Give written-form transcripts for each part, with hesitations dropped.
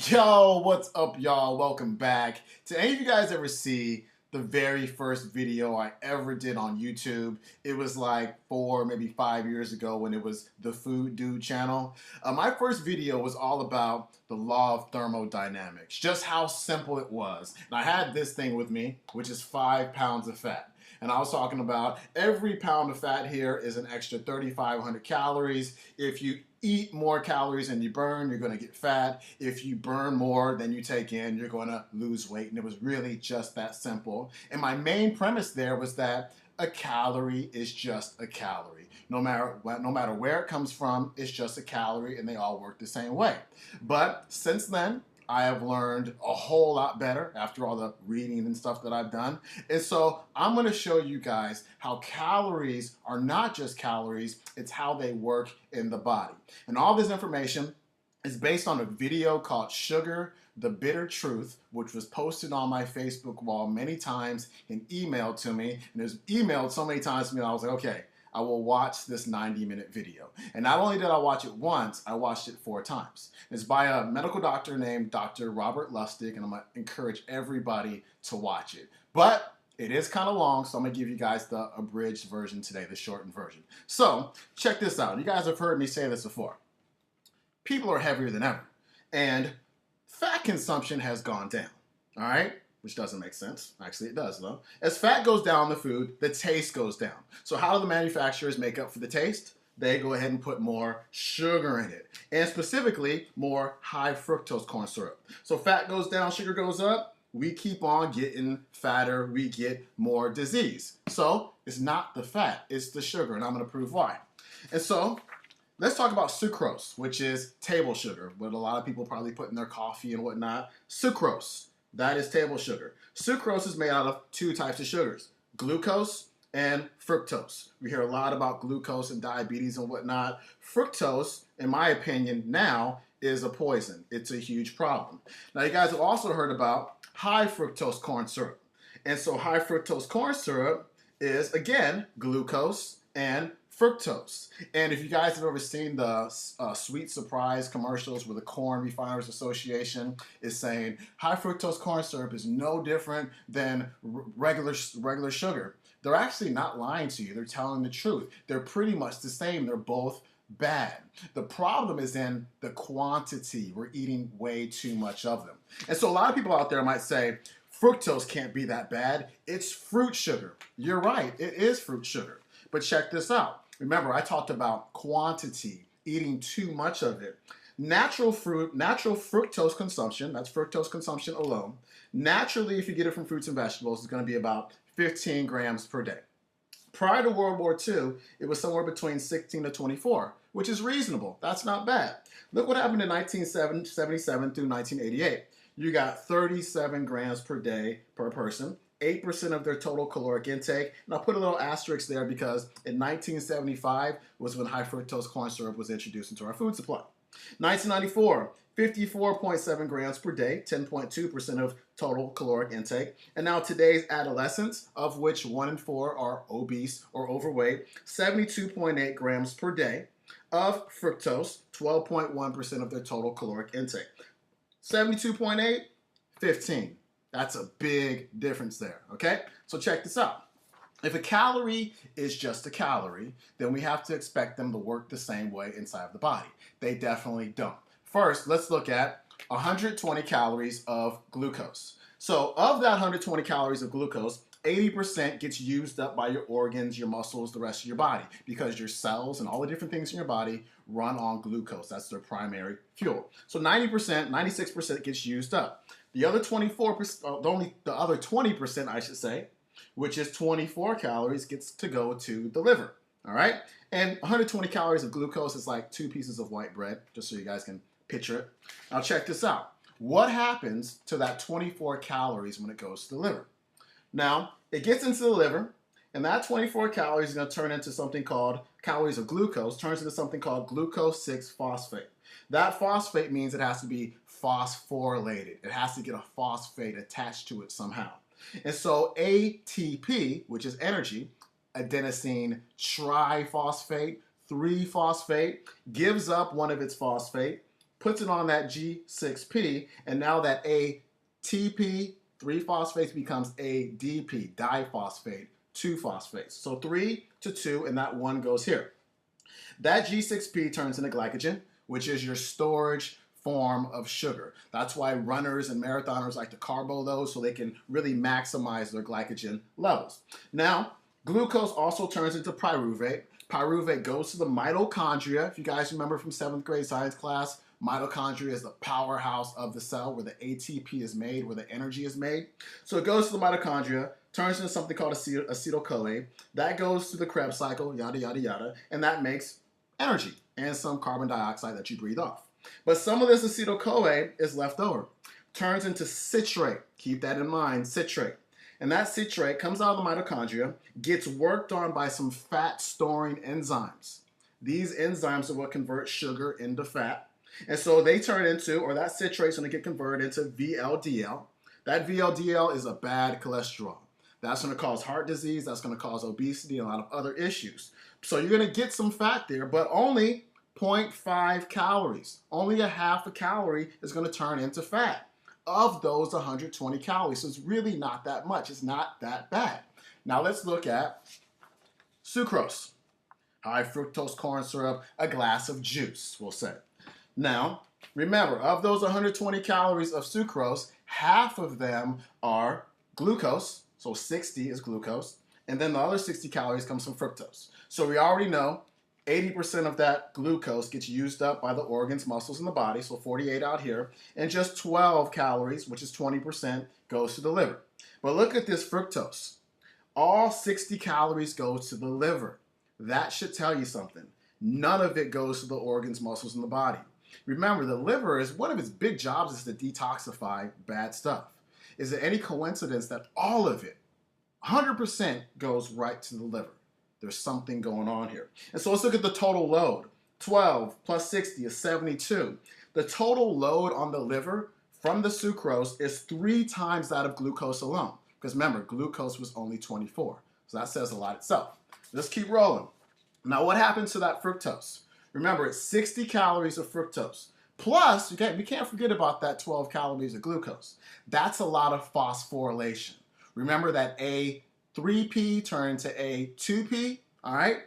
Yo, what's up, y'all? Welcome back. Did any of you guys ever see the very first video I ever did on YouTube? It was like 4, maybe 5 years ago when it was the Food Dude channel. My first video was all about the law of thermodynamics, just how simple it was. And I had this thing with me, which is 5 pounds of fat. And I was talking about every pound of fat here is an extra 3,500 calories. If you eat more calories than you burn, you're going to get fat. If you burn more than you take in, you're going to lose weight. And it was really just that simple. And my main premise there was that a calorie is just a calorie. No matter where it comes from, it's just a calorie and they all work the same way. But since then, I have learned a whole lot better after all the reading and stuff that I've done. And so I'm going to show you guys how calories are not just calories, it's how they work in the body. And all this information is based on a video called Sugar, the Bitter Truth, which was posted on my Facebook wall many times and emailed to me. And it was emailed so many times to me that I was like, okay, I will watch this 90-minute video. And not only did I watch it once, I watched it 4 times. It's by a medical doctor named Dr. Robert Lustig, and I'm going to encourage everybody to watch it. But it is kind of long, so I'm going to give you guys the abridged version today, the shortened version. So check this out. You guys have heard me say this before. People are heavier than ever, and fat consumption has gone down, all right? Which doesn't make sense. Actually, it does, though. As fat goes down in the food, the taste goes down. So how do the manufacturers make up for the taste? They go ahead and put more sugar in it, and specifically more high fructose corn syrup. So fat goes down, sugar goes up, we keep on getting fatter, we get more disease. So it's not the fat, it's the sugar, and I'm going to prove why. And so let's talk about sucrose, which is table sugar, what a lot of people probably put in their coffee and whatnot. Sucrose. That is table sugar. Sucrose is made out of 2 types of sugars, glucose and fructose. We hear a lot about glucose and diabetes and whatnot. Fructose, in my opinion, now is a poison. It's a huge problem. Now, you guys have also heard about high fructose corn syrup. And so high fructose corn syrup is, again, glucose and fructose. And if you guys have ever seen the Sweet Surprise commercials where the Corn Refiners Association is saying high fructose corn syrup is no different than regular sugar, they're actually not lying to you. They're telling the truth. They're pretty much the same. They're both bad. The problem is in the quantity. We're eating way too much of them. And so a lot of people out there might say, fructose can't be that bad. It's fruit sugar. You're right. It is fruit sugar. But check this out. Remember, I talked about quantity, eating too much of it. Natural fructose consumption, that's fructose consumption alone, naturally, if you get it from fruits and vegetables, it's going to be about 15 grams per day. Prior to World War II, it was somewhere between 16 to 24, which is reasonable. That's not bad. Look what happened in 1977 through 1988. You got 37 grams per day per person. 8% of their total caloric intake. And I'll put a little asterisk there because in 1975 was when high fructose corn syrup was introduced into our food supply. 1994, 54.7 grams per day, 10.2% of total caloric intake. And now today's adolescents, of which 1 in 4 are obese or overweight, 72.8 grams per day of fructose, 12.1% of their total caloric intake. 72.8, 15. That's a big difference there, okay? So check this out. If a calorie is just a calorie, then we have to expect them to work the same way inside of the body. They definitely don't. First, let's look at 120 calories of glucose. So of that 120 calories of glucose, 80% gets used up by your organs, your muscles, the rest of your body, because your cells and all the different things in your body run on glucose. That's their primary fuel. So 90%, 96% gets used up. The other 24%, the other 20%, I should say, which is 24 calories, gets to go to the liver. All right? And 120 calories of glucose is like 2 pieces of white bread, just so you guys can picture it. Now check this out. What happens to that 24 calories when it goes to the liver? Now, it gets into the liver, and that 24 calories is going to turn into something called calories of glucose, turns into something called glucose 6-phosphate. That phosphate means it has to be phosphorylated. It has to get a phosphate attached to it somehow. And so ATP, which is energy, adenosine triphosphate, 3-phosphate, gives up one of its phosphate, puts it on that G6P, and now that ATP, 3-phosphates, becomes ADP, diphosphate, 2-phosphates. So 3 to 2, and that 1 goes here. That G6P turns into glycogen, which is your storage form of sugar. That's why runners and marathoners like to carbo those so they can really maximize their glycogen levels. Now, glucose also turns into pyruvate. Pyruvate goes to the mitochondria. If you guys remember from 7th grade science class, mitochondria is the powerhouse of the cell where the ATP is made, where the energy is made. So it goes to the mitochondria, turns into something called acetyl-CoA. That goes to the Krebs cycle, yada, yada, yada, and that makes energy and some carbon dioxide that you breathe off. But some of this acetyl-CoA is left over, turns into citrate. Keep that in mind, citrate. And that citrate comes out of the mitochondria, gets worked on by some fat-storing enzymes. These enzymes are what convert sugar into fat. And so they turn into, or that citrate is going to get converted into VLDL. That VLDL is a bad cholesterol. That's going to cause heart disease, that's going to cause obesity, and a lot of other issues. So you're going to get some fat there, but only 0.5 calories. Only a half a calorie is going to turn into fat of those 120 calories. So it's really not that much. It's not that bad. Now let's look at sucrose. High fructose corn syrup, a glass of juice, we'll say. Now, remember, of those 120 calories of sucrose, half of them are glucose, so 60 is glucose, and then the other 60 calories comes from fructose. So we already know 80% of that glucose gets used up by the organs, muscles in the body, so 48 out here, and just 12 calories, which is 20%, goes to the liver. But look at this fructose. All 60 calories goes to the liver. That should tell you something. None of it goes to the organs, muscles in the body. Remember, the liver is one of its big jobs is to detoxify bad stuff. Is it any coincidence that all of it, 100%, goes right to the liver? There's something going on here. And so let's look at the total load. 12 plus 60 is 72. The total load on the liver from the sucrose is 3 times that of glucose alone. Because remember, glucose was only 24. So that says a lot itself. Let's keep rolling. Now what happens to that fructose? Remember, it's 60 calories of fructose. Plus, we can't forget about that 12 calories of glucose. That's a lot of phosphorylation. Remember that A3P turned to A2P, all right?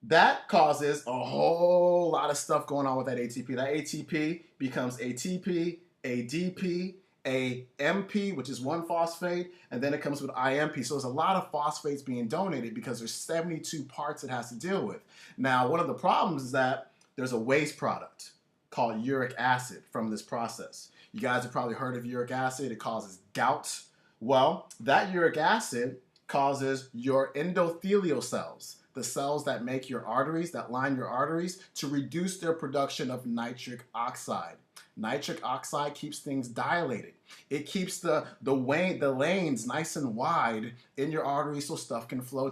That causes a whole lot of stuff going on with that ATP. That ATP becomes ATP, ADP, AMP, which is 1-phosphate, and then it comes with IMP. So there's a lot of phosphates being donated because there's 72 parts it has to deal with. Now, one of the problems is that there's a waste product called uric acid from this process. You guys have probably heard of uric acid. It causes gout. Well, that uric acid causes your endothelial cells, the cells that make your arteries, that line your arteries, to reduce their production of nitric oxide. Nitric oxide keeps things dilated. It keeps the lanes nice and wide in your arteries so stuff can flow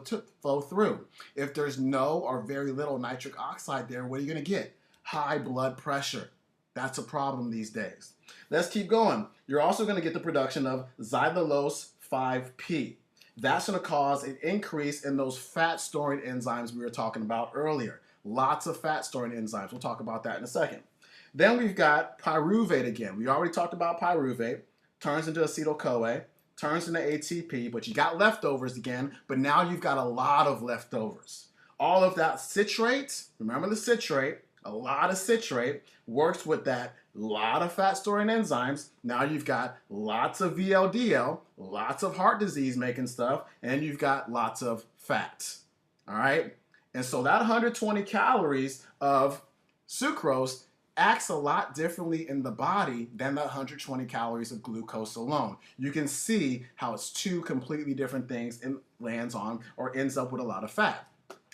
through. If there's no or very little nitric oxide there, what are you going to get? High blood pressure. That's a problem these days. Let's keep going. You're also going to get the production of xylulose 5-P. That's going to cause an increase in those fat-storing enzymes we were talking about earlier. Lots of fat-storing enzymes. We'll talk about that in a second. Then we've got pyruvate again. We already talked about pyruvate. Turns into acetyl-CoA, turns into ATP, but you got leftovers again, but now you've got a lot of leftovers. All of that citrate, remember the citrate, a lot of citrate works with that lot of fat-storing enzymes. Now you've got lots of VLDL, lots of heart disease making stuff, and you've got lots of fat. All right? And so that 120 calories of sucrose acts a lot differently in the body than the 120 calories of glucose alone. You can see how it's 2 completely different things and lands on or ends up with a lot of fat.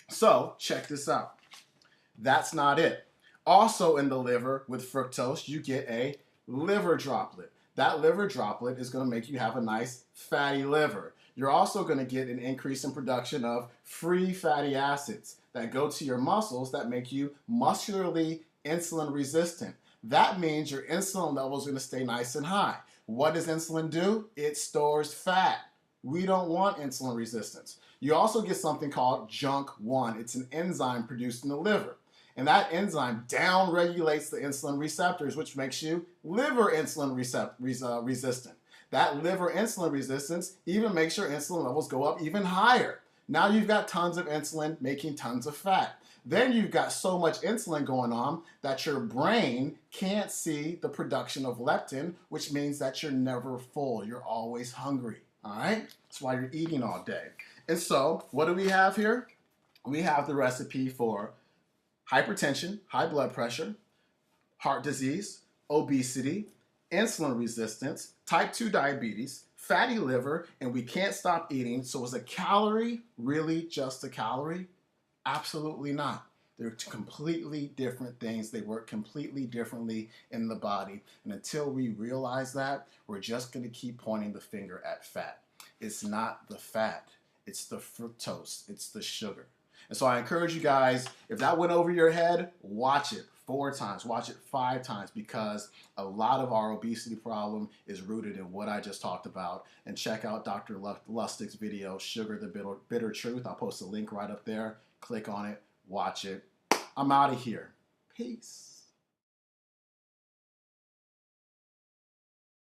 So check this out. That's not it. Also in the liver with fructose, you get a liver droplet. That liver droplet is going to make you have a nice fatty liver. You're also going to get an increase in production of free fatty acids that go to your muscles that make you muscularly insulin resistant. That means your insulin levels are going to stay nice and high. What does insulin do? It stores fat. We don't want insulin resistance. You also get something called JUNK1. It's an enzyme produced in the liver. And that enzyme down regulates the insulin receptors, which makes you liver insulin resistant. That liver insulin resistance even makes your insulin levels go up even higher. Now you've got tons of insulin making tons of fat. Then you've got so much insulin going on that your brain can't see the production of leptin, which means that you're never full. You're always hungry. All right? That's why you're eating all day. And so, what do we have here? We have the recipe for hypertension, high blood pressure, heart disease, obesity, insulin resistance, type 2 diabetes, fatty liver, and we can't stop eating. So is a calorie really just a calorie? Absolutely not. They're completely different things. They work completely differently in the body. And until we realize that, we're just going to keep pointing the finger at fat. It's not the fat. It's the fructose. It's the sugar. And so I encourage you guys, if that went over your head, watch it 4 times, watch it 5 times, because a lot of our obesity problem is rooted in what I just talked about. And check out Dr. Lustig's video, Sugar the Bitter Truth. I'll post a link right up there. Click on it, watch it. I'm out of here. Peace.